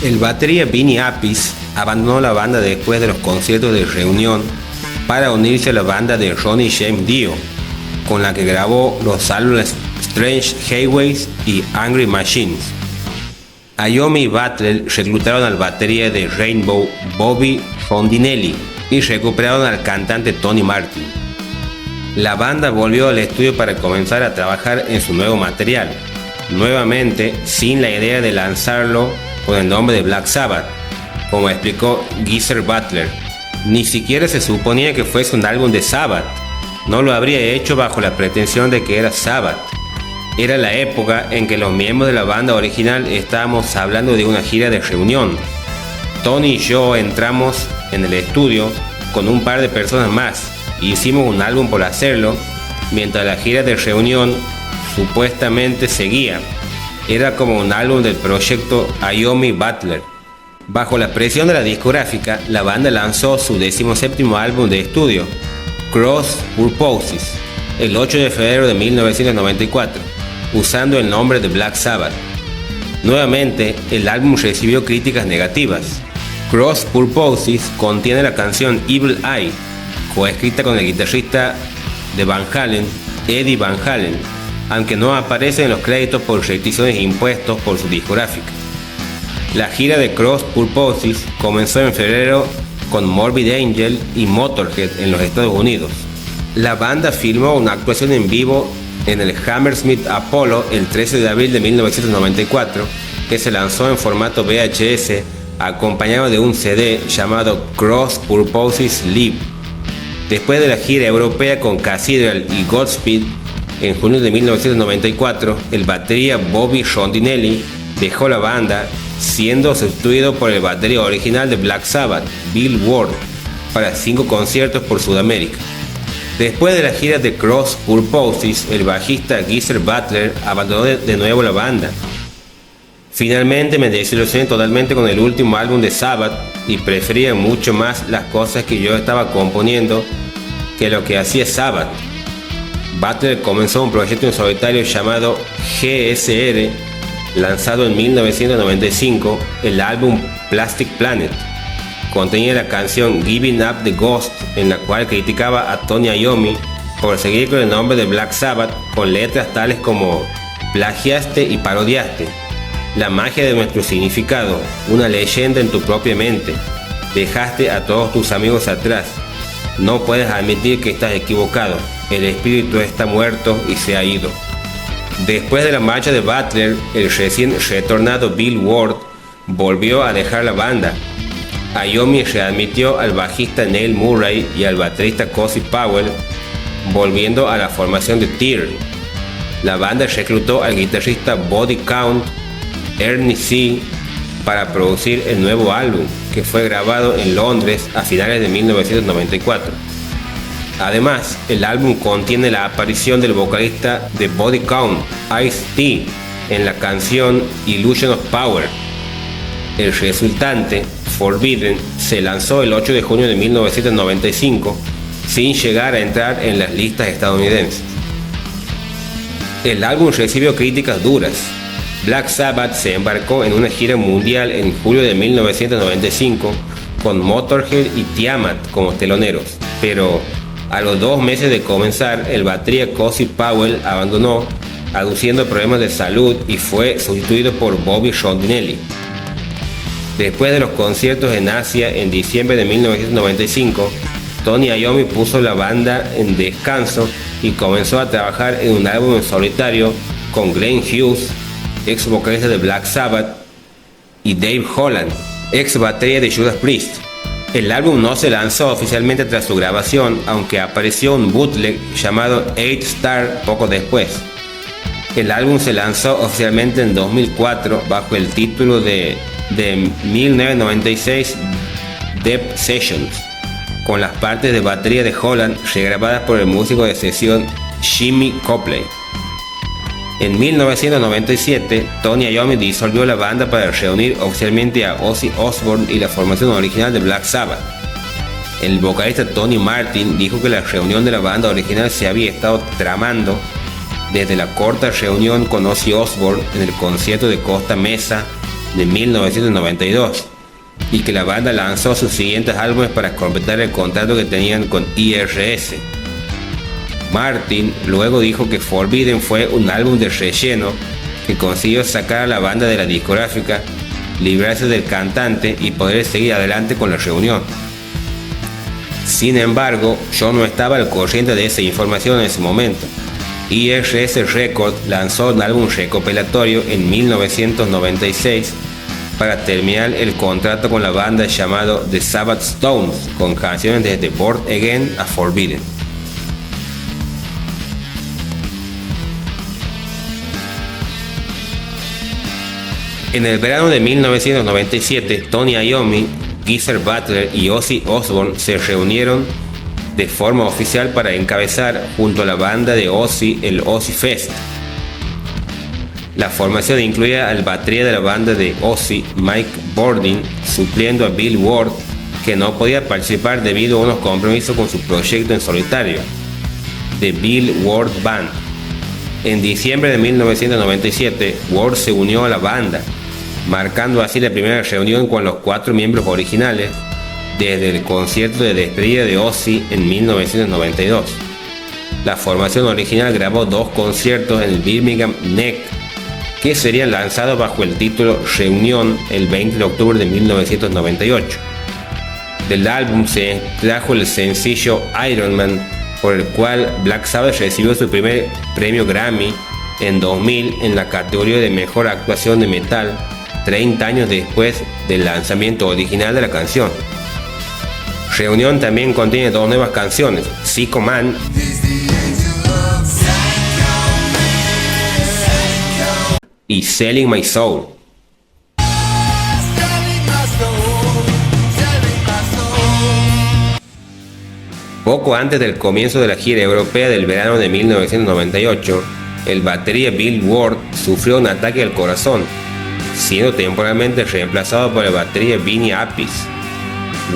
El batería Vinny Appice abandonó la banda después de los conciertos de reunión para unirse a la banda de Ronnie James Dio, con la que grabó los álbumes Strange Highways y Angry Machines. Iommi y Butler reclutaron al batería de Rainbow, Bobby Rondinelli, y recuperaron al cantante Tony Martin. La banda volvió al estudio para comenzar a trabajar en su nuevo material, nuevamente sin la idea de lanzarlo con el nombre de Black Sabbath, como explicó Geezer Butler. Ni siquiera se suponía que fuese un álbum de Sabbath, no lo habría hecho bajo la pretensión de que era Sabbath. Era la época en que los miembros de la banda original estábamos hablando de una gira de reunión. Tony y yo entramos en el estudio con un par de personas más y hicimos un álbum por hacerlo, mientras la gira de reunión supuestamente seguía. Era como un álbum del proyecto Iommi Butler. Bajo la presión de la discográfica, la banda lanzó su 17º álbum de estudio, Cross Purposes, el 8 de febrero de 1994, usando el nombre de Black Sabbath. Nuevamente, el álbum recibió críticas negativas. Cross Purposes contiene la canción Evil Eye, coescrita con el guitarrista de Van Halen, Eddie Van Halen, aunque no aparece en los créditos por restricciones impuestos por su discográfica. La gira de Cross Purposes comenzó en febrero con Morbid Angel y Motorhead en los Estados Unidos. La banda filmó una actuación en vivo en el Hammersmith Apollo el 13 de abril de 1994, que se lanzó en formato VHS acompañado de un CD llamado Cross Purposes Live. Después de la gira europea con Cathedral y Godspeed en junio de 1994, el batería Bobby Rondinelli dejó la banda, siendo sustituido por el batería original de Black Sabbath, Bill Ward, para 5 conciertos por Sudamérica. Después de la gira de Cross Purposes, el bajista Geezer Butler abandonó de nuevo la banda. Finalmente me desilusioné totalmente con el último álbum de Sabbath y prefería mucho más las cosas que yo estaba componiendo que lo que hacía Sabbath. Butler comenzó un proyecto en solitario llamado GSR, lanzado en 1995. El álbum Plastic Planet contenía la canción Giving Up the Ghost, en la cual criticaba a Tony Iommi por seguir con el nombre de Black Sabbath, con letras tales como plagiaste y parodiaste, la magia de nuestro significado, una leyenda en tu propia mente, dejaste a todos tus amigos atrás, no puedes admitir que estás equivocado, el espíritu está muerto y se ha ido. Después de la marcha de Butler, el recién retornado Bill Ward volvió a dejar la banda. Iommi readmitió al bajista Neil Murray y al baterista Cozy Powell, volviendo a la formación de Tear. La banda reclutó al guitarrista Body Count, Ernie C., para producir el nuevo álbum, que fue grabado en Londres a finales de 1994. Además, el álbum contiene la aparición del vocalista de Body Count, Ice-T, en la canción Illusion of Power. El resultante, Forbidden, se lanzó el 8 de junio de 1995, sin llegar a entrar en las listas estadounidenses. El álbum recibió críticas duras. Black Sabbath se embarcó en una gira mundial en julio de 1995 con Motorhead y Tiamat como teloneros, pero a los 2 meses de comenzar, el batería Cozy Powell abandonó, aduciendo problemas de salud, y fue sustituido por Bobby Rondinelli. Después de los conciertos en Asia en diciembre de 1995, Tony Iommi puso la banda en descanso y comenzó a trabajar en un álbum en solitario con Glenn Hughes, ex vocalista de Black Sabbath, y Dave Holland, ex batería de Judas Priest. El álbum no se lanzó oficialmente tras su grabación, aunque apareció un bootleg llamado 8 Star poco después. El álbum se lanzó oficialmente en 2004 bajo el título de 1996 Deep Sessions, con las partes de batería de Holland regrabadas por el músico de sesión Jimmy Copley. En 1997, Tony Iommi disolvió la banda para reunir oficialmente a Ozzy Osbourne y la formación original de Black Sabbath. El vocalista Tony Martin dijo que la reunión de la banda original se había estado tramando desde la corta reunión con Ozzy Osbourne en el concierto de Costa Mesa de 1992 y que la banda lanzó sus siguientes álbumes para completar el contrato que tenían con IRS. Martin luego dijo que Forbidden fue un álbum de relleno que consiguió sacar a la banda de la discográfica, librarse del cantante y poder seguir adelante con la reunión. Sin embargo, yo no estaba al corriente de esa información en ese momento. IRS Records lanzó un álbum recopilatorio en 1996 para terminar el contrato con la banda llamado The Sabbath Stones, con canciones desde Born Again a Forbidden. En el verano de 1997, Tony Iommi, Geezer Butler y Ozzy Osbourne se reunieron de forma oficial para encabezar junto a la banda de Ozzy el Ozzy Fest. La formación incluía al batería de la banda de Ozzy, Mike Bordin, supliendo a Bill Ward, que no podía participar debido a unos compromisos con su proyecto en solitario, The Bill Ward Band. En diciembre de 1997, Ward se unió a la banda, marcando así la primera reunión con los 4 miembros originales desde el concierto de despedida de Ozzy en 1992. La formación original grabó 2 conciertos en el Birmingham NEC que serían lanzados bajo el título Reunión el 20 de octubre de 1998. Del álbum se extrajo el sencillo Iron Man, por el cual Black Sabbath recibió su primer premio Grammy en 2000 en la categoría de Mejor Actuación de Metal, 30 años después del lanzamiento original de la canción. Reunión también contiene 2 nuevas canciones, Psycho Man y Selling My Soul. Poco antes del comienzo de la gira europea del verano de 1998, el batería Bill Ward sufrió un ataque al corazón, siendo temporalmente reemplazado por el batería Vinny Appice.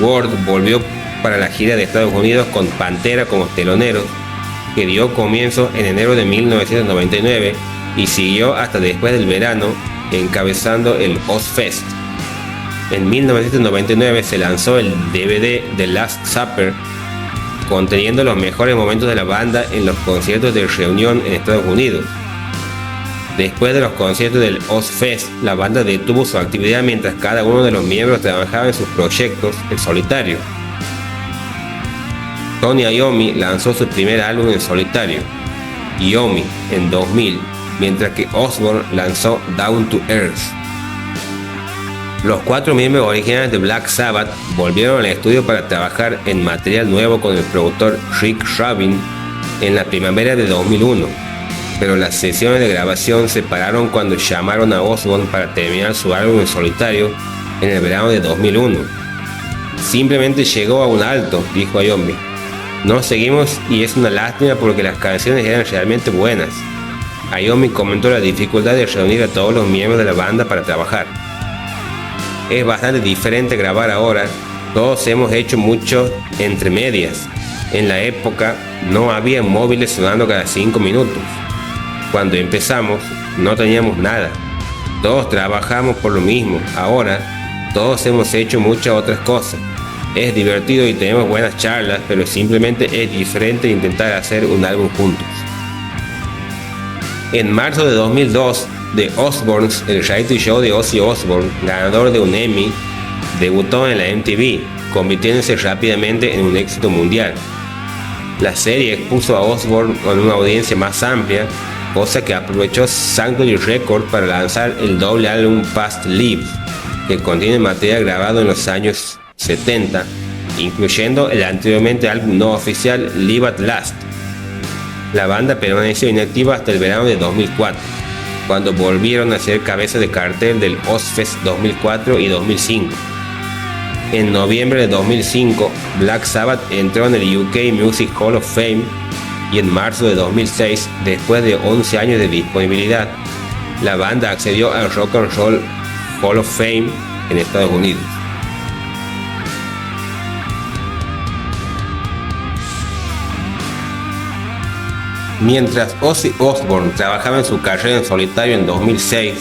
Ward volvió para la gira de Estados Unidos con Pantera como teloneros, que dio comienzo en enero de 1999 y siguió hasta después del verano, encabezando el Ozzfest. En 1999 se lanzó el DVD The Last Supper, conteniendo los mejores momentos de la banda en los conciertos de reunión en Estados Unidos. Después de los conciertos del Ozzfest, la banda detuvo su actividad mientras cada uno de los miembros trabajaba en sus proyectos en solitario. Tony Iommi lanzó su primer álbum en solitario, Iommi, en 2000, mientras que Osbourne lanzó Down to Earth. Los 4 miembros originales de Black Sabbath volvieron al estudio para trabajar en material nuevo con el productor Rick Rubin en la primavera de 2001, pero las sesiones de grabación se pararon cuando llamaron a Osbourne para terminar su álbum en solitario en el verano de 2001. Simplemente llegó a un alto, dijo Iommi. No seguimos y es una lástima porque las canciones eran realmente buenas. Iommi comentó la dificultad de reunir a todos los miembros de la banda para trabajar. Es bastante diferente grabar ahora, todos hemos hecho mucho entre medias. En la época no había móviles sonando cada 5 minutos. Cuando empezamos no teníamos nada, todos trabajamos por lo mismo. Ahora todos hemos hecho muchas otras cosas. Es divertido y tenemos buenas charlas, pero simplemente es diferente intentar hacer un álbum juntos. En marzo de 2002, The Osbournes, el reality show de Ozzy Osbourne, ganador de un Emmy, debutó en la MTV, convirtiéndose rápidamente en un éxito mundial. La serie expuso a Osbourne con una audiencia más amplia, cosa que aprovechó Sanctuary Records para lanzar el doble álbum Past Lives, que contiene material grabado en los años 70, incluyendo el anteriormente álbum no oficial Live at Last. La banda permaneció inactiva hasta el verano de 2004, cuando volvieron a ser cabeza de cartel del Ozzfest 2004 y 2005. En noviembre de 2005, Black Sabbath entró en el UK Music Hall of Fame y en marzo de 2006, después de 11 años de disponibilidad, la banda accedió al Rock and Roll Hall of Fame en Estados Unidos. Mientras Ozzy Osbourne trabajaba en su carrera en solitario en 2006,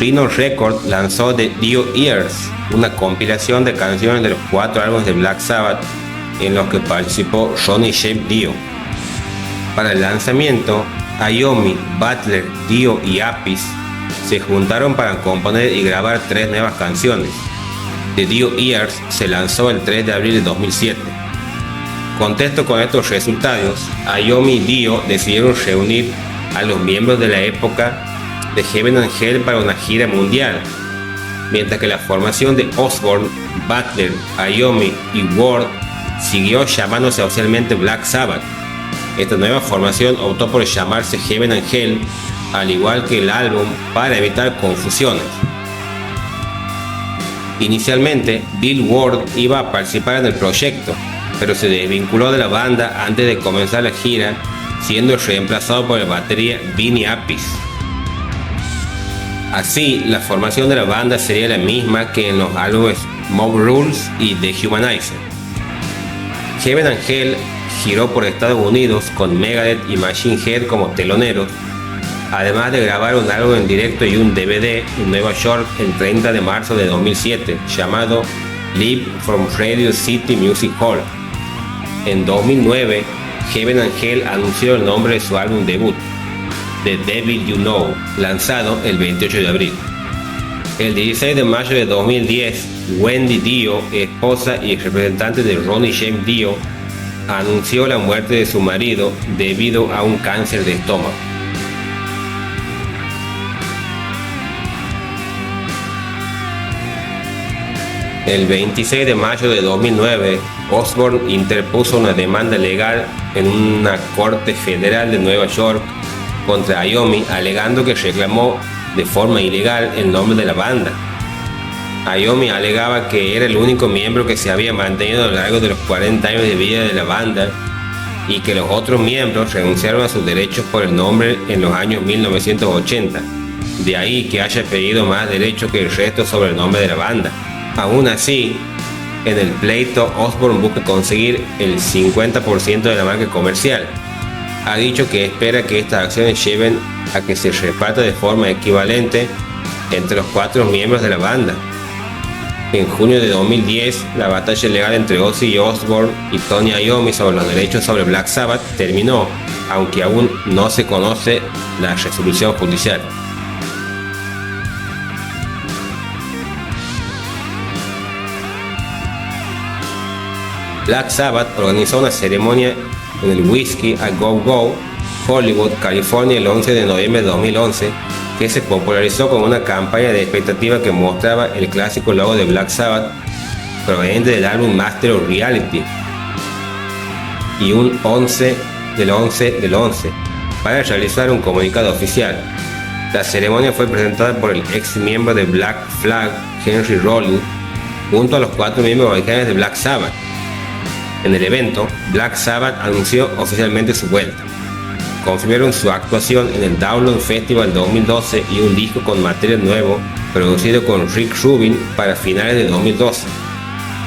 Rhino Records lanzó The Dio Years, una compilación de canciones de los 4 álbumes de Black Sabbath en los que participó Ronnie James Dio. Para el lanzamiento, Iommi, Butler, Dio y Appice se juntaron para componer y grabar 3 nuevas canciones. The Dio Years se lanzó el 3 de abril de 2007. Contexto con estos resultados, Iommi y Dio decidieron reunir a los miembros de la época de Heaven and Hell para una gira mundial, mientras que la formación de Osbourne, Butler, Iommi y Ward siguió llamándose oficialmente Black Sabbath. Esta nueva formación optó por llamarse Heaven and Hell, al igual que el álbum, para evitar confusiones. Inicialmente, Bill Ward iba a participar en el proyecto, pero se desvinculó de la banda antes de comenzar la gira, siendo reemplazado por el batería Vinny Appice. Así, la formación de la banda sería la misma que en los álbumes Mob Rules y The Humanizer. Heaven and Hell giró por Estados Unidos con Megadeth y Machine Head como teloneros, además de grabar un álbum en directo y un DVD en Nueva York el 30 de marzo de 2007, llamado Live from Radio City Music Hall. En 2009, Heaven and Hell anunció el nombre de su álbum debut, The Devil You Know, lanzado el 28 de abril. El 16 de mayo de 2010, Wendy Dio, esposa y representante de Ronnie James Dio, anunció la muerte de su marido debido a un cáncer de estómago. El 26 de mayo de 2009, Osbourne interpuso una demanda legal en una corte federal de Nueva York contra Iommi, alegando que reclamó de forma ilegal el nombre de la banda. Iommi alegaba que era el único miembro que se había mantenido a lo largo de los 40 años de vida de la banda y que los otros miembros renunciaron a sus derechos por el nombre en los años 1980. De ahí que haya pedido más derechos que el resto sobre el nombre de la banda. Aún así, en el pleito, Osbourne busca conseguir el 50% de la marca comercial. Ha dicho que espera que estas acciones lleven a que se reparta de forma equivalente entre los 4 miembros de la banda. En junio de 2010, la batalla legal entre Ozzy Osbourne y Tony Iommi sobre los derechos sobre Black Sabbath terminó, aunque aún no se conoce la resolución judicial. Black Sabbath organizó una ceremonia en el Whiskey a Go Go, Hollywood, California, el 11 de noviembre de 2011, que se popularizó con una campaña de expectativa que mostraba el clásico logo de Black Sabbath proveniente del álbum Master of Reality y un 11 del 11 del 11 para realizar un comunicado oficial. La ceremonia fue presentada por el ex miembro de Black Flag, Henry Rollins, junto a los 4 miembros originales de Black Sabbath. En el evento, Black Sabbath anunció oficialmente su vuelta. Confirmaron su actuación en el Download Festival 2012 y un disco con material nuevo producido con Rick Rubin para finales de 2012.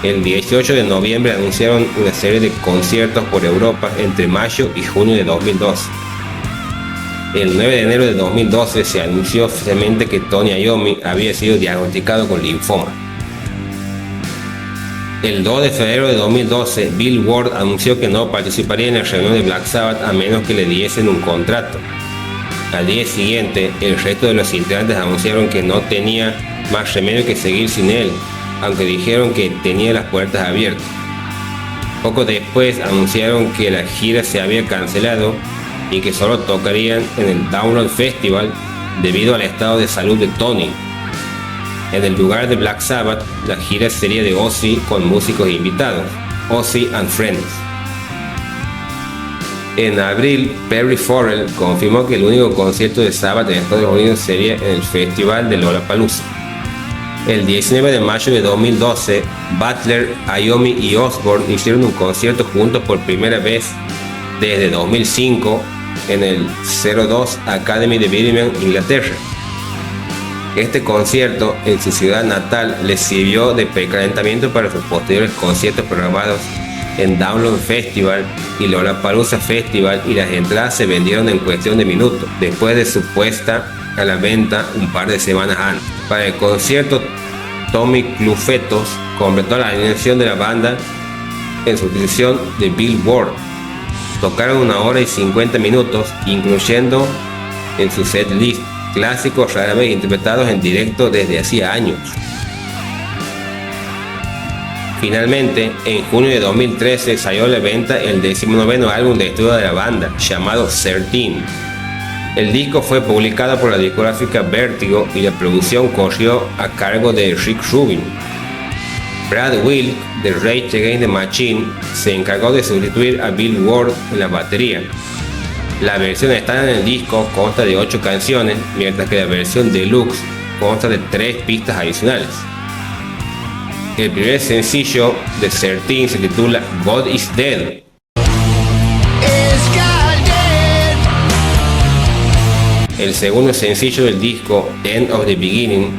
El 18 de noviembre anunciaron una serie de conciertos por Europa entre mayo y junio de 2012. El 9 de enero de 2012 se anunció oficialmente que Tony Iommi había sido diagnosticado con linfoma. El 2 de febrero de 2012, Bill Ward anunció que no participaría en la reunión de Black Sabbath a menos que le diesen un contrato. Al día siguiente, el resto de los integrantes anunciaron que no tenía más remedio que seguir sin él, aunque dijeron que tenía las puertas abiertas. Poco después anunciaron que la gira se había cancelado y que solo tocarían en el Download Festival debido al estado de salud de Tony. En el lugar de Black Sabbath, la gira sería de Ozzy con músicos invitados, Ozzy and Friends. En abril, Perry Farrell confirmó que el único concierto de Sabbath en Estados Unidos sería en el Festival de Lollapalooza. El 19 de mayo de 2012, Butler, Iommi y Osbourne hicieron un concierto juntos por primera vez desde 2005 en el 02 Academy de Birmingham, Inglaterra. Este concierto en su ciudad natal les sirvió de precalentamiento para sus posteriores conciertos programados en Download Festival y Lollapalooza Festival, y las entradas se vendieron en cuestión de minutos, después de su puesta a la venta un par de semanas antes. Para el concierto, Tommy Clufetos completó la alineación de la banda en sustitución de Bill Ward. Tocaron 1 hora y 50 minutos, incluyendo en su set list clásicos rara vez interpretados en directo desde hacía años. Finalmente, en junio de 2013 salió a la venta el 19º álbum de estudio de la banda, llamado 13. El disco fue publicado por la discográfica Vertigo y la producción corrió a cargo de Rick Rubin. Brad Wilk, de Rage Against the Machine, se encargó de sustituir a Bill Ward en la batería. La versión estándar en el disco consta de 8 canciones, mientras que la versión deluxe consta de 3 pistas adicionales. El primer sencillo de 13 se titula God is Dead. El segundo sencillo del disco, End of the Beginning,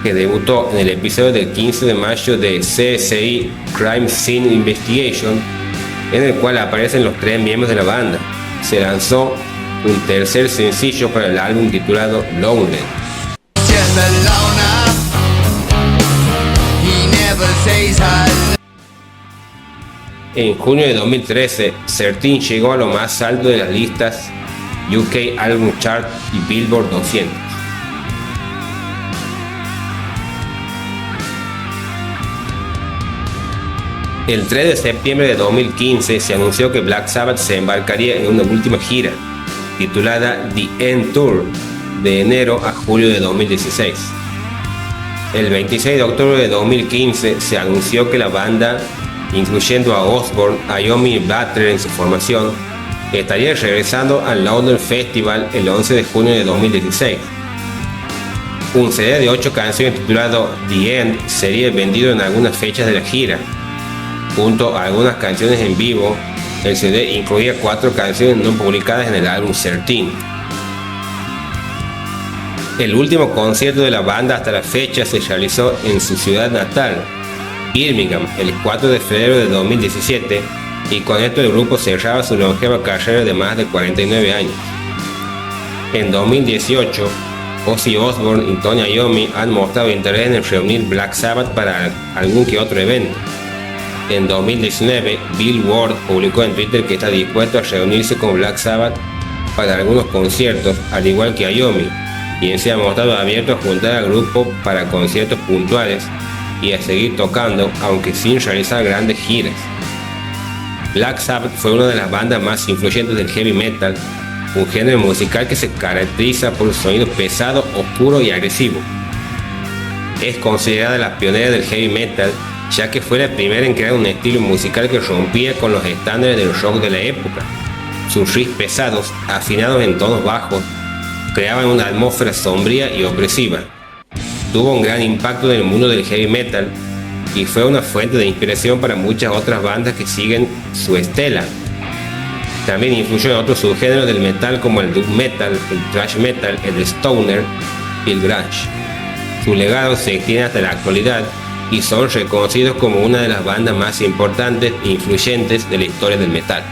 que debutó en el episodio del 15 de mayo de CSI Crime Scene Investigation, en el cual aparecen los 3 miembros de la banda. Se lanzó un tercer sencillo para el álbum titulado Lonely. En junio de 2013, 13 llegó a lo más alto de las listas UK Album Chart y Billboard 200. El 3 de septiembre de 2015 se anunció que Black Sabbath se embarcaría en una última gira, titulada The End Tour, de enero a julio de 2016. El 26 de octubre de 2015 se anunció que la banda, incluyendo a Osbourne, Iommi y Butler en su formación, estaría regresando al Loudon Festival el 11 de junio de 2016. Un CD de 8 canciones titulado The End sería vendido en algunas fechas de la gira. Junto a algunas canciones en vivo, el CD incluía 4 canciones no publicadas en el álbum 13. El último concierto de la banda hasta la fecha se realizó en su ciudad natal, Birmingham, el 4 de febrero de 2017, y con esto el grupo cerraba su longeva carrera de más de 49 años. En 2018, Ozzy Osbourne y Tony Iommi han mostrado interés en reunir Black Sabbath para algún que otro evento. En 2019, Bill Ward publicó en Twitter que está dispuesto a reunirse con Black Sabbath para algunos conciertos, al igual que Iommi, quien se ha mostrado abierto a juntar al grupo para conciertos puntuales y a seguir tocando, aunque sin realizar grandes giras. Black Sabbath fue una de las bandas más influyentes del heavy metal, un género musical que se caracteriza por un sonido pesado, oscuro y agresivo. Es considerada la pionera del heavy metal, ya que fue la primera en crear un estilo musical que rompía con los estándares del rock de la época. Sus riffs pesados, afinados en tonos bajos, creaban una atmósfera sombría y opresiva. Tuvo un gran impacto en el mundo del heavy metal y fue una fuente de inspiración para muchas otras bandas que siguen su estela. También influyó en otros subgéneros del metal como el doom metal, el thrash metal, el stoner y el grunge. Su legado se extiende hasta la actualidad y son reconocidos como una de las bandas más importantes e influyentes de la historia del metal.